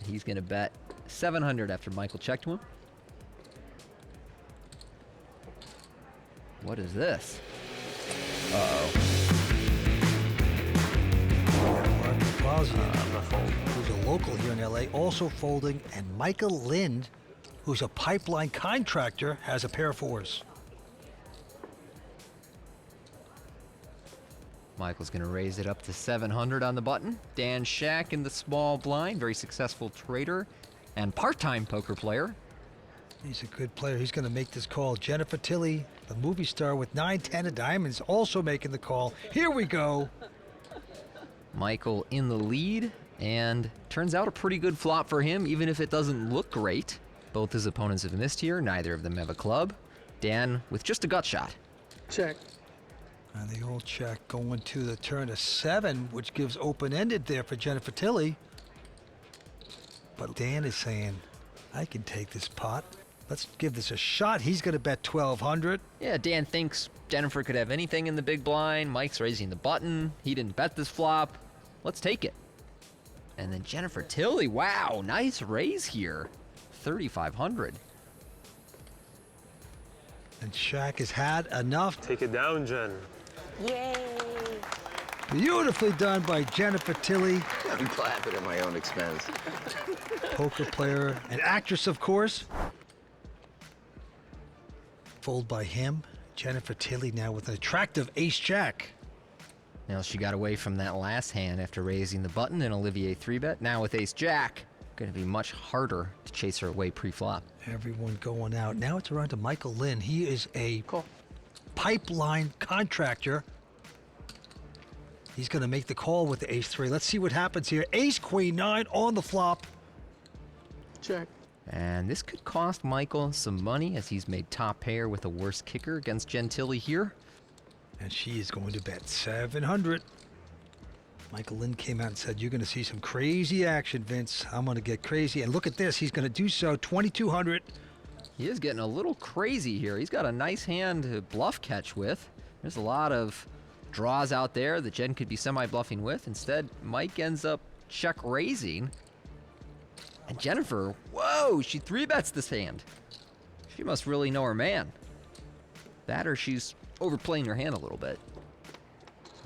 He's going to bet 700 after Michael checked him. What is this? Uh-oh. Papasian, who's a local here in LA, also folding, and Michael Lind, who's a pipeline contractor, has a pair of fours. Michael's going to raise it up to 700 on the button. Dan Shack in the small blind, very successful trader and part-time poker player. He's a good player. He's going to make this call. Jennifer Tilly, the movie star with 9-10 of diamonds, also making the call. Here we go. Michael in the lead, and turns out a pretty good flop for him, even if it doesn't look great. Both his opponents have missed here. Neither of them have a club. Dan with just a gut shot. Check. And the old check going to the turn of 7, which gives open-ended there for Jennifer Tilly. But Dan is saying, I can take this pot. Let's give this a shot. He's going to bet 1,200. Yeah, Dan thinks Jennifer could have anything in the big blind. Mike's raising the button. He didn't bet this flop. Let's take it. And then Jennifer Tilly, wow, nice raise here. 3,500. And Shaq has had enough. Take it down, Jen. Yay! Beautifully done by Jennifer Tilly. I'm clapping at my own expense. Poker player and actress, of course. Fold by him. Jennifer Tilly now with an attractive ace-jack. Now she got away from that last hand after raising the button and Olivier 3-bet. Now with ace-jack, going to be much harder to chase her away pre-flop. Everyone going out. Now it's around to Michael Lynn. He is a pipeline contractor. He's going to make the call with the ace-3. Let's see what happens here. Ace-queen-9 on the flop. Check. And this could cost Michael some money as he's made top pair with a worse kicker against Jen Tilly here. And she is going to bet 700. Michael Lynn came out and said, you're going to see some crazy action, Vince. I'm going to get crazy. And look at this. He's going to do so. 2,200. He is getting a little crazy here. He's got a nice hand to bluff catch with. There's a lot of draws out there that Jen could be semi-bluffing with. Instead, Mike ends up check raising. And Jennifer, whoa, she 3-bets this hand. She must really know her man. That or she's overplaying her hand a little bit.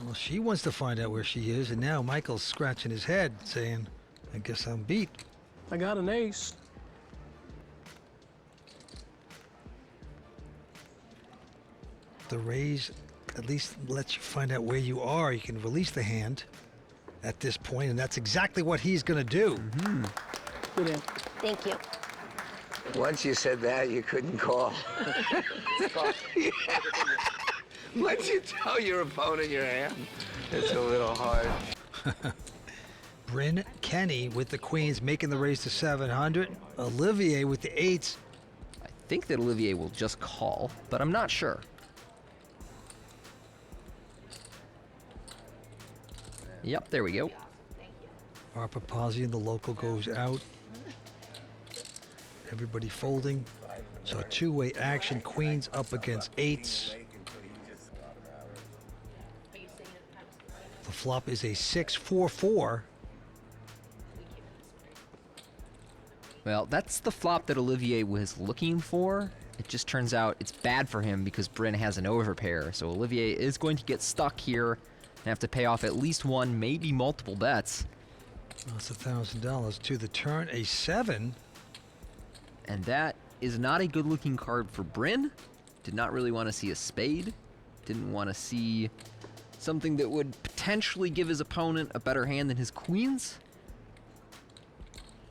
Well, she wants to find out where she is, and now Michael's scratching his head, saying, I guess I'm beat. I got an ace. The raise at least lets you find out where you are. You can release the hand at this point, and that's exactly what he's going to do. Good in. Thank you. Once you said that, you couldn't call. Once you tell your opponent your hand, it's a little hard. Bryn Kenney with the queens making the raise to 700. Olivier with the eights. I think that Olivier will just call, but I'm not sure. Yep, there we go. Our Papasian, the local, goes out. Everybody folding. So two-way action. Queens up against eights. The flop is a 6-4-4. Well, that's the flop that Olivier was looking for. It just turns out it's bad for him because Bryn has an overpair. So Olivier is going to get stuck here and have to pay off at least one, maybe multiple bets. That's $1,000 to the turn, a 7. And that is not a good-looking card for Bryn. Did not really want to see a spade. Didn't want to see something that would potentially give his opponent a better hand than his queens.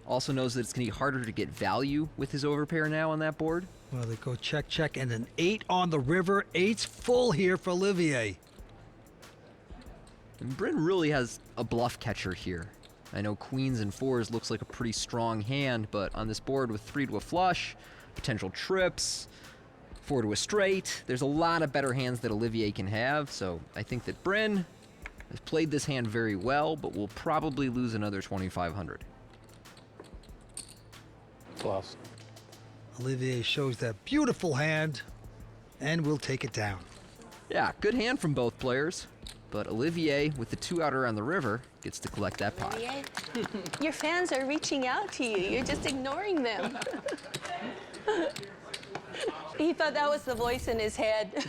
Also knows that it's going to be harder to get value with his overpair now on that board. Well, they go check, check, and an 8 on the river. 8's full here for Olivier. And Bryn really has a bluff catcher here. I know queens and 4s looks like a pretty strong hand, but on this board with 3 to a flush, potential trips, 4 to a straight, there's a lot of better hands that Olivier can have, so I think that Bryn has played this hand very well, but will probably lose another 2,500. Plus. Olivier shows that beautiful hand, and will take it down. Yeah, good hand from both players. but Olivier, with the 2-outer on the river, gets to collect that pot. Olivier, your fans are reaching out to you. You're just ignoring them. He thought that was the voice in his head.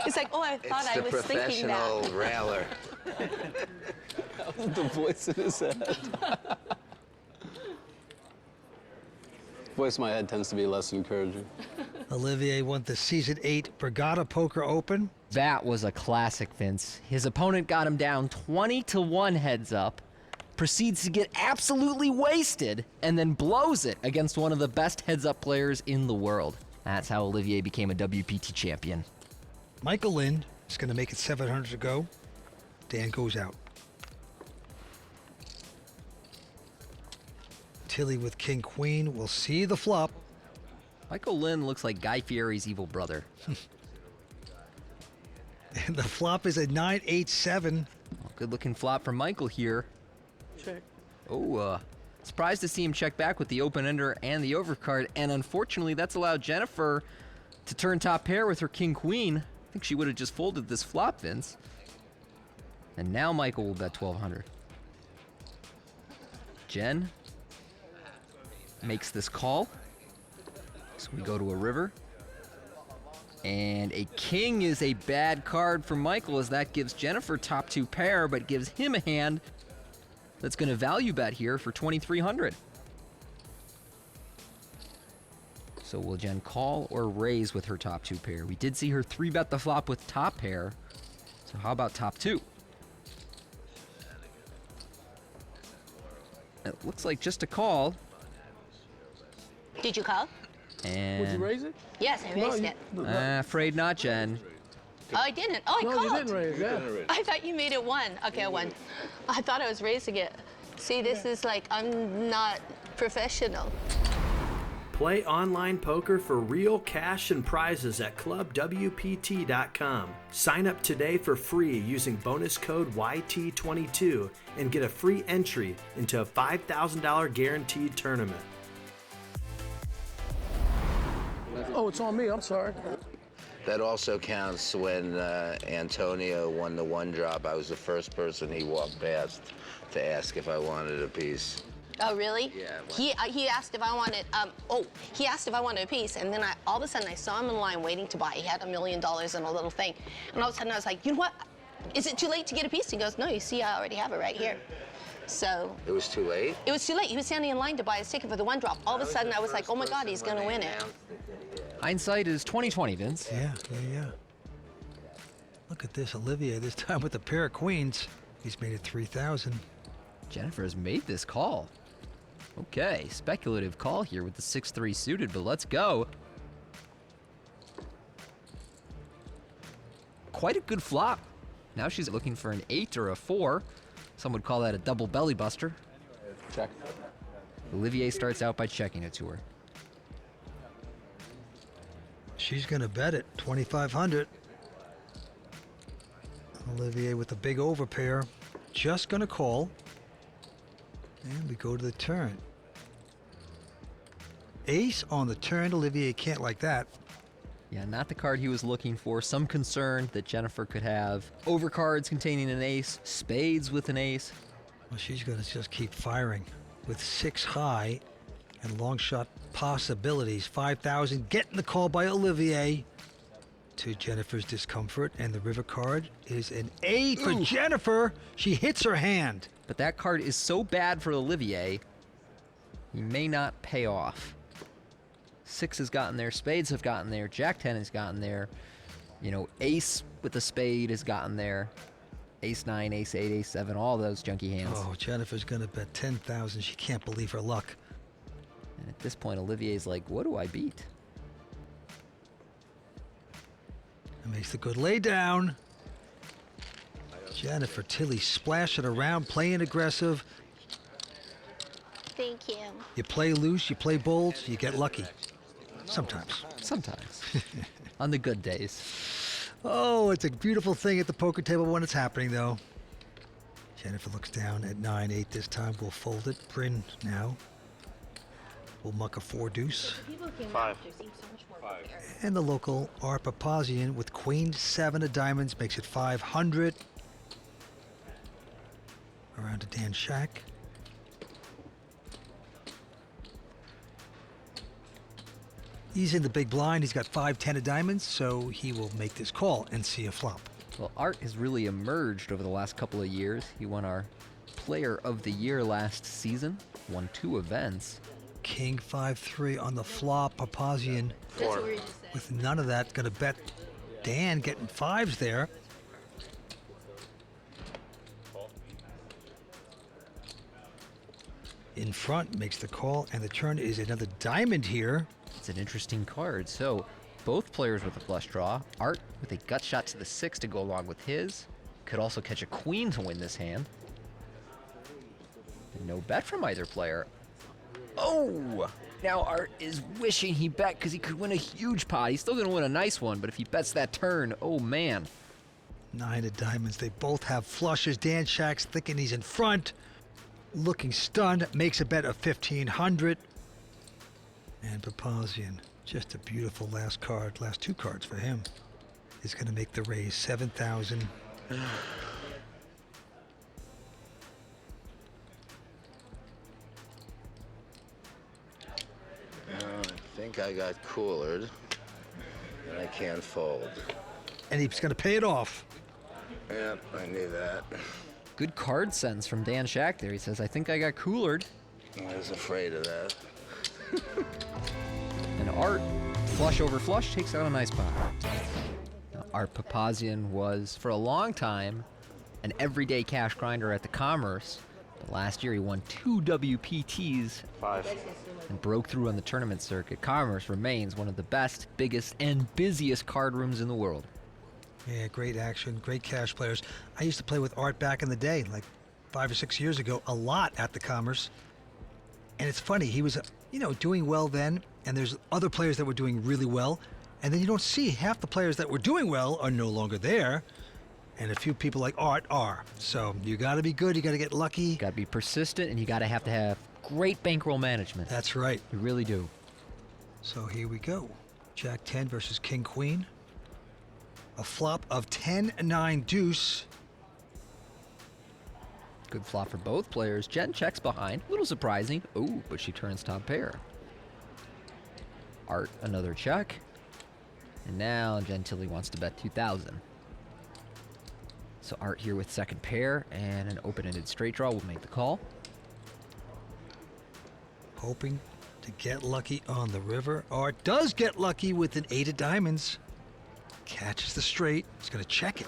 It's like, oh, I thought I was thinking that. It's the professional railer. That was the voice in his head. Voice in my head tends to be less encouraging. Olivier won the Season 8 Brigada Poker Open. That was a classic, Vince. His opponent got him down 20-1 heads up, proceeds to get absolutely wasted, and then blows it against one of the best heads-up players in the world. That's how Olivier became a WPT champion. Michael Lind is going to make it 700 to go. Dan goes out. Tilly with King Queen will see the flop. Michael Lind looks like Guy Fieri's evil brother. And the flop is a 9-8-7. Good looking flop from Michael here. Check. Oh, surprised to see him check back with the open ender and the overcard, and unfortunately that's allowed Jennifer to turn top pair with her king queen. I think she would have just folded this flop, Vince. And now Michael will bet 1,200. Jen makes this call. So we go to a river. And a king is a bad card for Michael, as that gives Jennifer top 2 pair, but gives him a hand that's going to value bet here for 2,300. So will Jen call or raise with her top 2 pair? We did see her 3-bet the flop with top pair. So how about top 2? It looks like just a call. Did you call? And Would you raise it? Yes, I raised it. afraid not, Jen. Oh, I didn't. Oh, I No, called. you didn't raise it. I thought you made it 1. Okay, I won. I thought I was raising it. See, this is like, I'm not professional. Play online poker for real cash and prizes at clubwpt.com. Sign up today for free using bonus code YT22 and get a free entry into a $5,000 guaranteed tournament. Oh, it's on me. I'm sorry. That also counts when Antonio won the 1 drop. I was the first person he walked past to ask if I wanted a piece. Oh, really? Yeah. He asked if I wanted, he asked if I wanted a piece, and then all of a sudden I saw him in line waiting to buy. He had $1 million in a little thing. And all of a sudden I was like, you know what? Is it too late to get a piece? He goes, no, you see, I already have it right here. So. It was too late? It was too late. He was standing in line to buy his ticket for the 1 drop. All of a sudden I was like, oh my God, he's gonna win it. Hindsight is 20/20, Vince. Yeah. Look at this, Olivier, this time with a pair of queens. He's made it 3,000. Jennifer has made this call. Okay, speculative call here with the 6-3 suited, but let's go. Quite a good flop. Now she's looking for an 8 or a 4. Some would call that a double belly buster. Check. Olivier starts out by checking it to her. She's gonna bet it, 2,500. Olivier with a big overpair, just gonna call. And we go to the turn. Ace on the turn. Olivier can't like that. Yeah, not the card he was looking for. Some concern that Jennifer could have overcards containing an ace, spades with an ace. Well, she's gonna just keep firing with 6 high and long shot possibilities. 5,000. Getting the call by Olivier. To Jennifer's discomfort, and the river card is an 8 for Jennifer. She hits her hand. But that card is so bad for Olivier, he may not pay off. 6 has gotten there, spades have gotten there, Jack 10 has gotten there. You know, ace with a spade has gotten there. Ace 9, ace 8, ace 7, all those junky hands. Oh, Jennifer's gonna bet 10,000. She can't believe her luck. And at this point, Olivier's like, what do I beat? And makes the good lay down. Jennifer Tilly splashing around, playing aggressive. Thank you. You play loose, you play bold, you get lucky. Sometimes. Sometimes. On the good days. Oh, it's a beautiful thing at the poker table when it's happening, though. Jennifer looks down at 9-8 this time. We'll fold it. Bryn now. We'll muck a 4 deuce. 5. And the local Papasian with queen 7 of diamonds makes it 500. around to Dan Shack. He's in the big blind. He's got 5-10 of diamonds, so he will make this call and see a flop. Well, Art has really emerged over the last couple of years. He won our Player of the Year last season, won 2 events. King 5-3 on the flop. Papasian That's what we were just saying. with none of that. Gonna bet Dan getting 5s there. In front, makes the call, and the turn is another diamond here. It's an interesting card. So both players with a flush draw. Art with a gut shot to the 6 to go along with his. Could also catch a queen to win this hand. And no bet from either player. Oh! Now Art is wishing he bet because he could win a huge pot. He's still going to win a nice one, but if he bets that turn, oh man. 9 of diamonds. They both have flushes. Dan Shack's thinking he's in front. Looking stunned. Makes a bet of 1,500. And Papasian, just a beautiful last card. Last 2 cards for him. Is going to make the raise 7,000. I think I got coolered, and I can't fold. And he's going to pay it off. Yep, I knew that. Good card sense from Dan Shack there. He says, I think I got coolered. I was afraid of that. And Art, flush over flush, takes out a nice pot. Now, Art Papasian was, for a long time, an everyday cash grinder at the Commerce. But last year he won 2 WPTs 5. and broke through on the tournament circuit. Commerce remains one of the best, biggest, and busiest card rooms in the world. Yeah, great action, great cash players. I used to play with Art back in the day, like 5 or 6 years ago, a lot at the Commerce. And it's funny, he was, doing well then, and there's other players that were doing really well, and then you don't see half the players that were doing well are no longer there, and a few people like Art are. So you got to be good, you got to get lucky. Got to be persistent, and you got to have great bankroll management. That's right. You really do. So here we go. Jack 10 versus King Queen. A flop of 10-9 deuce. Good flop for both players. Jen checks behind. A little surprising. Ooh, but she turns top pair. Art, another check. And now Gentili wants to bet 2,000. So Art here with second pair and an open-ended straight draw will make the call. Hoping to get lucky on the river. Art does get lucky with an 8 of diamonds. Catches the straight. He's going to check it.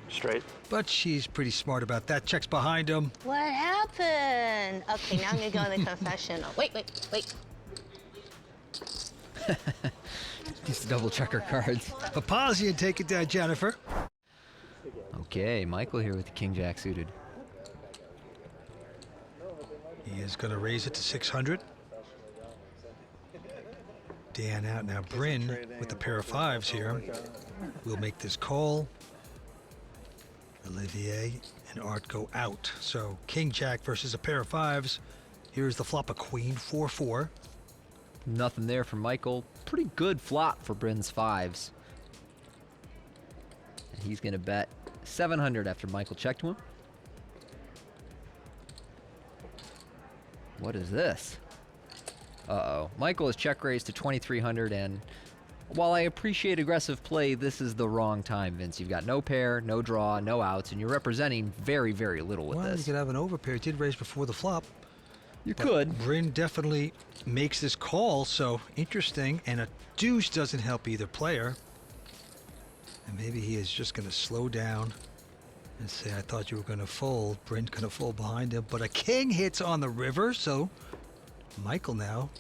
Straight. But she's pretty smart about that. Checks behind him. What happened? Okay, now I'm gonna go in the confessional. Wait. Needs to double check her cards. Papasian, take it down, Jennifer. Okay, Michael here with the King Jack suited. He is going to raise it to 600. Dan out now. Bryn with the pair of 5s here. We'll make this call. Olivier and Art go out. So King Jack versus a pair of 5s. Here's the flop of Queen 4-4. Nothing there for Michael. Pretty good flop for Bryn's 5s. And he's going to bet 700 after Michael checked him. What is this? Uh-oh. Michael is check raised to 2,300, and while I appreciate aggressive play, this is the wrong time, Vince. You've got no pair, no draw, no outs, and you're representing very, very little with Well, this. you could have an overpair. It did raise before the flop. You But could. Bryn definitely makes this call, so interesting. And a deuce doesn't help either player. And maybe he is just going to slow down and say, I thought you were going to fold. Bryn's going to fold behind him. But a king hits on the river, so Michael now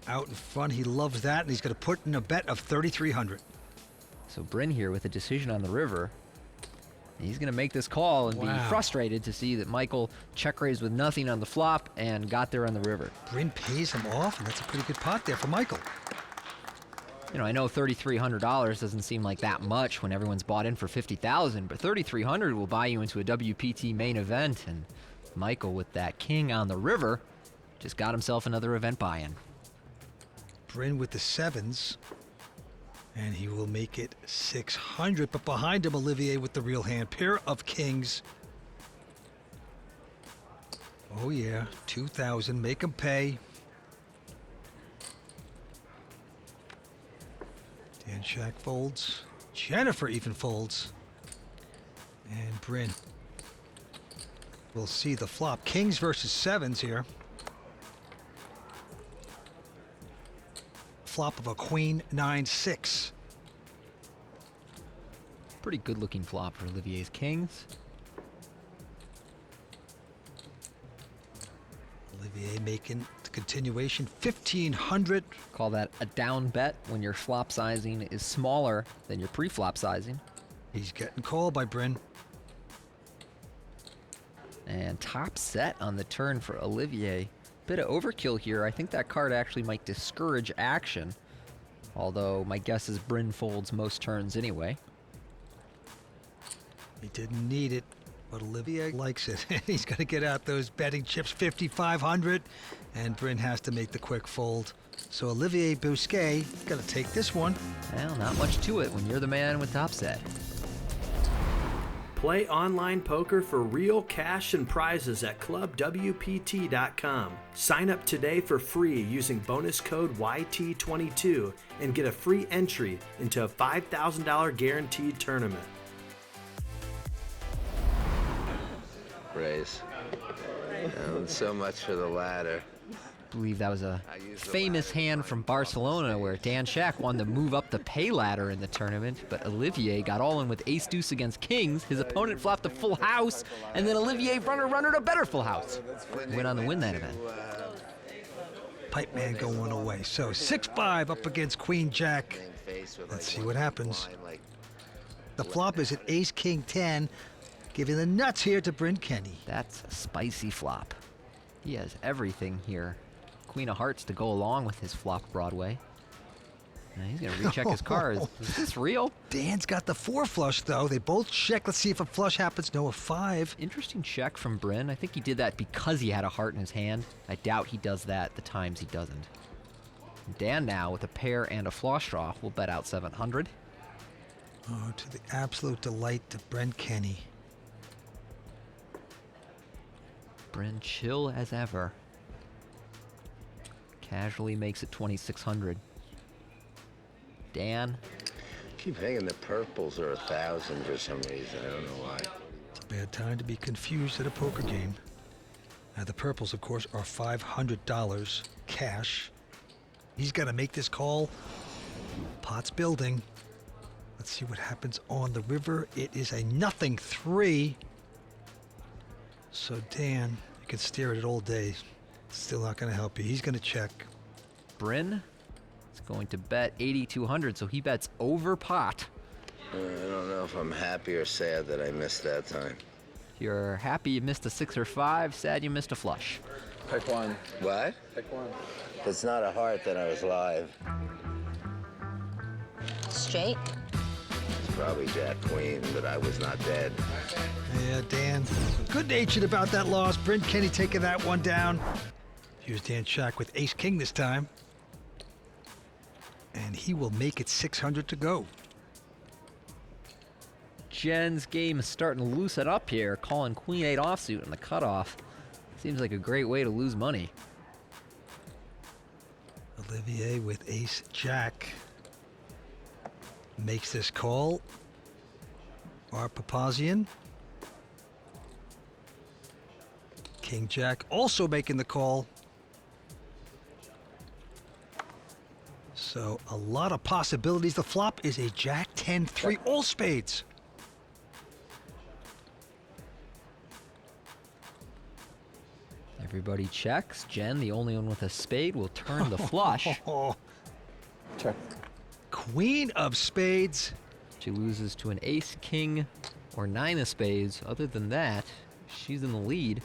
out in front. He loves that, and he's going to put in a bet of 3,300. So Bryn here with a decision on the river. He's going to make this call and be frustrated to see that Michael check raised with nothing on the flop and got there on the river. Bryn pays him off, and that's a pretty good pot there for Michael. I know $3,300 doesn't seem like that much when everyone's bought in for $50,000, but $3,300 will buy you into a WPT main event, and Michael with that king on the river just got himself another event buy-in. Bryn with the 7s, and he will make it 600, but behind him Olivier with the real hand. Pair of kings. Oh yeah, 2,000, make him pay. Dan Shack folds. Jennifer even folds. And Bryn. We'll see the flop. Kings versus sevens here. Flop of a queen 9-6. Pretty good looking flop for Olivier's kings. Olivier making the continuation 1,500. Call that a down bet when your flop sizing is smaller than your pre-flop sizing. He's getting called by Bryn. And top set on the turn for Olivier. Bit of overkill here. I think that card actually might discourage action. Although my guess is Bryn folds most turns anyway. He didn't need it, but Olivier likes it. He's going to get out those betting chips, 5,500, and Bryn has to make the quick fold. So Olivier Bousquet got to take this one. Well, not much to it when you're the man with top set. Play online poker for real cash and prizes at clubwpt.com. Sign up today for free using bonus code YT22 and get a free entry into a $5,000 guaranteed tournament. Raise. So much for the ladder. I believe that was a famous hand from Barcelona where Dan Shack wanted to move up the pay ladder in the tournament, but Olivier got all in with ace-deuce against kings. His opponent flopped a full house, and then Olivier runner a better full house. Went on to win that event. Pipe man going away. So 6-5 up against Queen Jack. Let's see what happens. The flop is at Ace King 10, giving the nuts here to Bryn Kenney. That's a spicy flop. He has everything here. Queen of hearts to go along with his flop Broadway. Now he's going to recheck his cards. Is this real? Dan's got the 4 flush, though. They both check. Let's see if a flush happens. No, a 5. Interesting check from Bryn. I think he did that because he had a heart in his hand. I doubt he does that the times he doesn't. Dan now with a pair and a flush draw will bet out 700. Oh, to the absolute delight of Bryn Kenney. Bryn chill as ever. Casually makes it 2,600. Dan. Keep thinking the purples are 1,000 for some reason. I don't know why. It's a bad time to be confused at a poker game. Now the purples, of course, are $500 cash. He's got to make this call. Pot's building. Let's see what happens on the river. It is a 0-3. So Dan, you can stare at it all day. Still not going to help you. He's going to check. Bryn is going to bet 8,200, so he bets over pot. I don't know if I'm happy or sad that I missed that time. If you're happy you missed a 6 or 5, sad you missed a flush. Pick one. What? Pick one. If it's not a heart, then I was live. Straight. It's probably Jack Queen, but I was not dead. Yeah, Dan, good-natured about that loss. Bryn Kenney taking that one down. Here's Dan Shack with Ace King this time. And he will make it 600 to go. Jen's game is starting to loosen up here, calling Queen 8 offsuit in the cutoff. Seems like a great way to lose money. Olivier with Ace Jack makes this call. Our Papasian. King Jack also making the call. So a lot of possibilities. The flop is a Jack 10-3, all spades. Everybody checks. Jen, the only one with a spade, will turn the flush. Check. Queen of spades. She loses to an ace, king, or 9 of spades. Other than that, she's in the lead.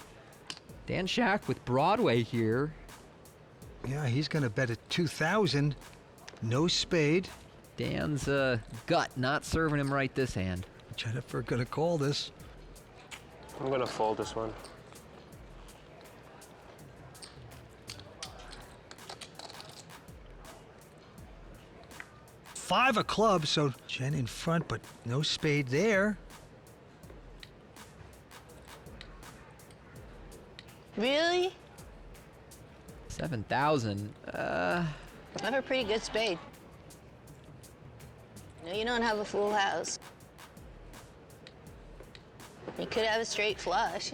Dan Shack with Broadway here. Yeah, he's going to bet at 2,000. No spade. Dan's gut not serving him right this hand. Jennifer going to call this. I'm gonna fold this one. Five of clubs, so Jen in front, but no spade there. Really? 7,000. I have a pretty good spade. No, you don't have a full house. You could have a straight flush.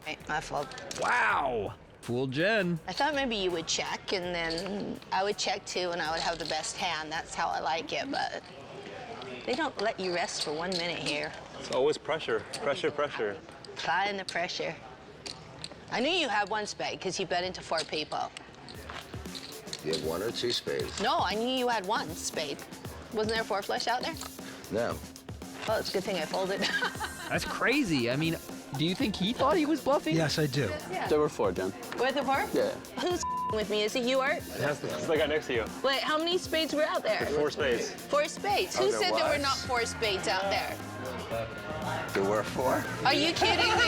Right, I fold. Wow. Fool Jen. I thought maybe you would check, and then I would check too, and I would have the best hand. That's how I like it, but they don't let you rest for 1 minute here. It's always pressure. Pressure, pressure. Applying the pressure. I knew you had one spade because you bet into 4 people. You have 1 or 2 spades? No, I knew you had 1 spade. Wasn't there a 4 flush out there? No. Well, it's a good thing I folded. That's crazy. I mean, do you think he thought he was bluffing? Yes, I do. There were 4, Jen. With the 4? Yeah. Who's with me? Is it you, Art? It's the guy next to you. Wait, how many spades were out there? 4 spades. 4 spades. Who said there were not 4 spades out there? There were 4? Are you kidding me?